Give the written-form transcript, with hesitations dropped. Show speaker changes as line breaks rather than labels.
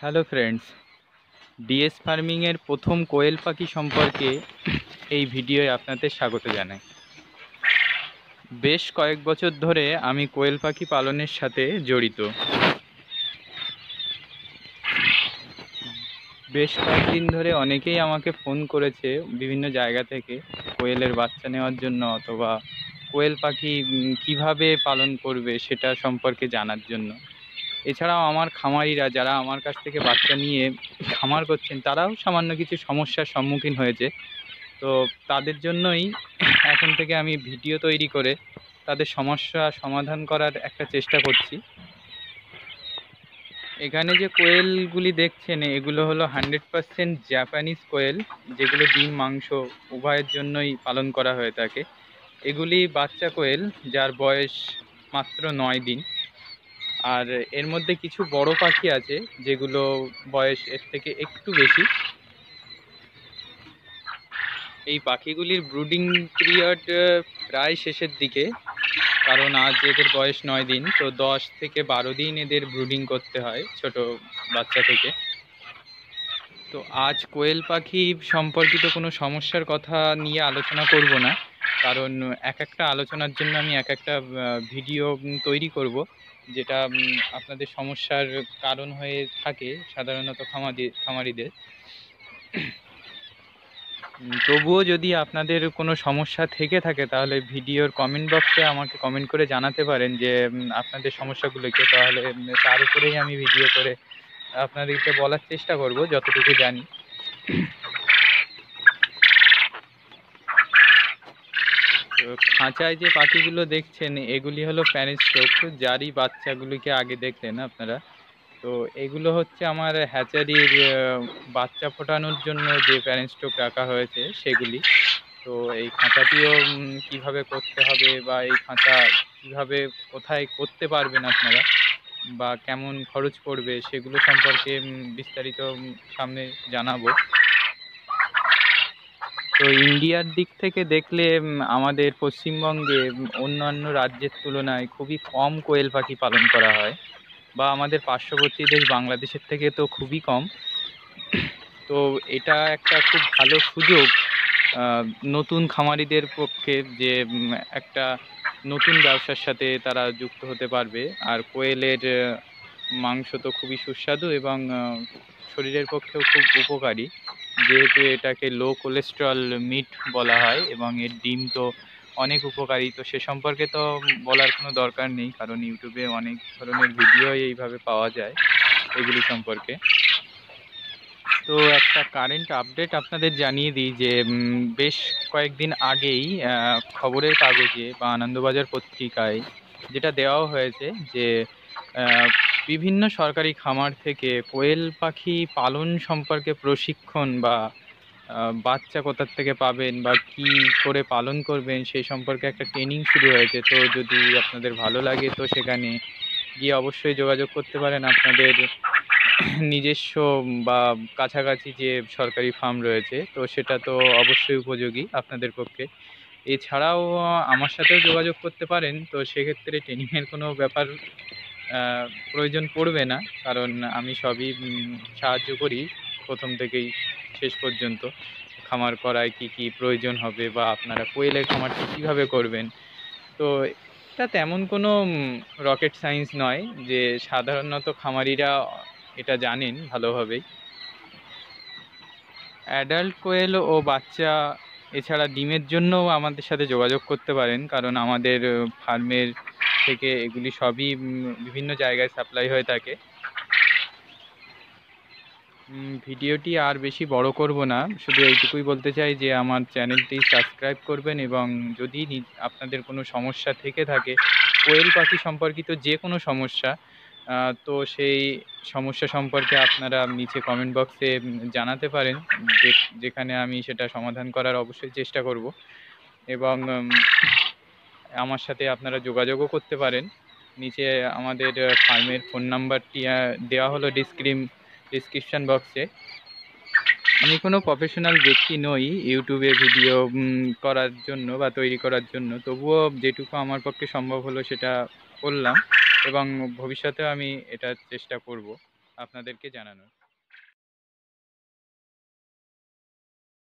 Hello friends, DS ফার্মিংয়ের প্রথম কোয়েল পাখি সম্পর্কে এই ভিডিওয় আপনাদের স্বাগত জানাই। বেশ কয়েক বছর ধরে আমি কোয়েল পাখি পালনের সাথে জড়িত। বেশ কয়েকদিন ধরে অনেকেই আমাকে ফোন করেছে বিভিন্ন জায়গা থেকে কোয়েলের বাচ্চা নেওয়ার জন্য, অথবা কোয়েল পাখি কিভাবে পালন করবে সেটা সম্পর্কে জানার জন্য। এছাড়াও আমার খামারিরা যারা আমার কাছ থেকে বাচ্চা নিয়ে খামার করছেন, তারাও সামান্য কিছু সমস্যার সম্মুখীন হয়েছে। তো তাদের জন্যই এখন থেকে আমি ভিডিও তৈরি করে তাদের সমস্যা সমাধান করার একটা চেষ্টা করছি। এখানে যে কোয়েলগুলি দেখছেন, এগুলো হলো 100% জাপানিজ কোয়েল, যেগুলো ডিম মাংস উভয়ের জন্যই পালন করা হয়ে থাকে। এগুলি বাচ্চা কোয়েল যার বয়স মাত্র 9 দিন। আর এর মধ্যে কিছু বড় পাখি আছে যেগুলো বয়স এর থেকে একটু বেশি। এই পাখিগুলির ব্রুডিং পিরিয়ড প্রায় শেষের দিকে, কারণ আজ এদের বয়স 9 দিন, তো 10 থেকে 12 দিন এদের ব্রুডিং করতে হয় ছোট বাচ্চা থেকে। তো আজ কোয়েল পাখি সম্পর্কিত কোনো সমস্যার কথা নিয়ে আলোচনা করব না, কারণ এক একটা আলোচনার জন্য আমি এক একটা ভিডিও তৈরি করব, যেটা আপনাদের সমস্যার কারণ হয়ে থাকে সাধারণত খামারিদের। তবুও যদি আপনাদের কোনো সমস্যা থেকে থাকে, তাহলে ভিডিওর কমেন্ট বক্সে আমাকে কমেন্ট করে জানাতে পারেন যে আপনাদের সমস্যাগুলোকে, তাহলে তার উপরেই আমি ভিডিও করে আপনাদেরকে বলার চেষ্টা করব যতটুকু জানি। তো খাঁচায় যে পাখিগুলো দেখছেন, এগুলি হলো প্যানিস্টক, যারই বাচ্চাগুলিকে আগে দেখলেন আপনারা। তো এগুলো হচ্ছে আমার হ্যাচারির বাচ্চা ফোটানোর জন্য যে প্যারেন্টস্টক রাখা হয়েছে সেগুলি। তো এই খাঁচাটিও কিভাবে করতে হবে, বা এই খাঁচা কিভাবে কোথায় করতে পারবেন আপনারা, বা কেমন খরচ পড়বে, সেগুলো সম্পর্কে বিস্তারিত সামনে জানাবো। তো ইন্ডিয়ার দিক থেকে দেখলে আমাদের পশ্চিমবঙ্গে অন্যান্য রাজ্যের তুলনায় খুবই কম কোয়েল পাখি পালন করা হয়, বা আমাদের পার্শ্ববর্তী দেশ বাংলাদেশের থেকে তো খুবই কম। তো এটা একটা খুব ভালো সুযোগ নতুন খামারিদের পক্ষে, যে একটা নতুন ব্যবসার সাথে তারা যুক্ত হতে পারবে। আর কোয়েলের মাংস তো খুবই সুস্বাদু এবং শরীরের পক্ষেও খুব উপকারী, যেহেতু এটাকে লো কোলেস্ট্রল মিট বলা হয়, এবং এর ডিম তো অনেক উপকারী। তো সে সম্পর্কে তো বলার কোনো দরকার নেই, কারণ ইউটিউবে অনেক ধরনের ভিডিও এইভাবে পাওয়া যায় এগুলি সম্পর্কে। তো একটা কারেন্ট আপডেট আপনাদের জানিয়ে দিই যে বেশ কয়েকদিন আগেই খবরের কাগজে বা আনন্দবাজার পত্রিকায় যেটা দেওয়া হয়েছে যে বিভিন্ন সরকারি খামার থেকে কোয়েল পাখি পালন সম্পর্কে প্রশিক্ষণ, বা বাচ্চা কোথার থেকে পাবেন বা কি করে পালন করবেন সেই সম্পর্কে একটা ট্রেনিং শুরু হয়েছে। তো যদি আপনাদের ভালো লাগে, তো সেখানে গিয়ে অবশ্যই যোগাযোগ করতে পারেন। আপনাদের নিজস্ব বা কাছাকাছি যে সরকারি ফার্ম রয়েছে, তো সেটা তো অবশ্যই উপযোগী আপনাদের পক্ষে। এছাড়াও আমার সাথেও যোগাযোগ করতে পারেন। তো সেক্ষেত্রে ট্রেনিংয়ের কোনো ব্যাপার প্রয়োজন পড়বে না, কারণ আমি সবই সাহায্য করি প্রথম থেকেই শেষ পর্যন্ত। খামার করায় কি কি প্রয়োজন হবে, বা আপনারা কোয়েলের খামারটি কীভাবে করবেন। তো এটা তেমন কোনো রকেট সায়েন্স নয়, যে সাধারণত খামারিরা এটা জানেন ভালোভাবেই। অ্যাডাল্ট কোয়েল ও বাচ্চা এছাড়া ডিমের জন্যও আমাদের সাথে যোগাযোগ করতে পারেন, কারণ আমাদের ফার্মের থেকে এগুলি সবই বিভিন্ন জায়গায় সাপ্লাই হয়ে থাকে। ভিডিওটি আর বেশি বড় করব না, শুধু এইটুকুই বলতে চাই যে আমার চ্যানেলটি সাবস্ক্রাইব করবেন, এবং যদি আপনাদের কোনো সমস্যা থেকে থাকে কোয়েল পাখি সম্পর্কিত যে কোনো সমস্যা, তো সেই সমস্যা সম্পর্কে আপনারা নিচে কমেন্ট বক্সে জানাতে পারেন, যেখানে আমি সেটা সমাধান করার অবশ্যই চেষ্টা করব। এবং আমার সাথে আপনারা যোগাযোগও করতে পারেন। নিচে আমাদের ফার্মের ফোন নাম্বারটি দেওয়া হলো ডিসক্রিপশান বক্সে। আমি কোনো প্রফেশনাল ব্যক্তি নই ইউটিউবে ভিডিও করার জন্য বা তৈরি করার জন্য, তবুও যেটুকু আমার পক্ষে সম্ভব হলো সেটা করলাম, এবং ভবিষ্যতেও আমি এটা চেষ্টা করব। আপনাদেরকে জানানোর।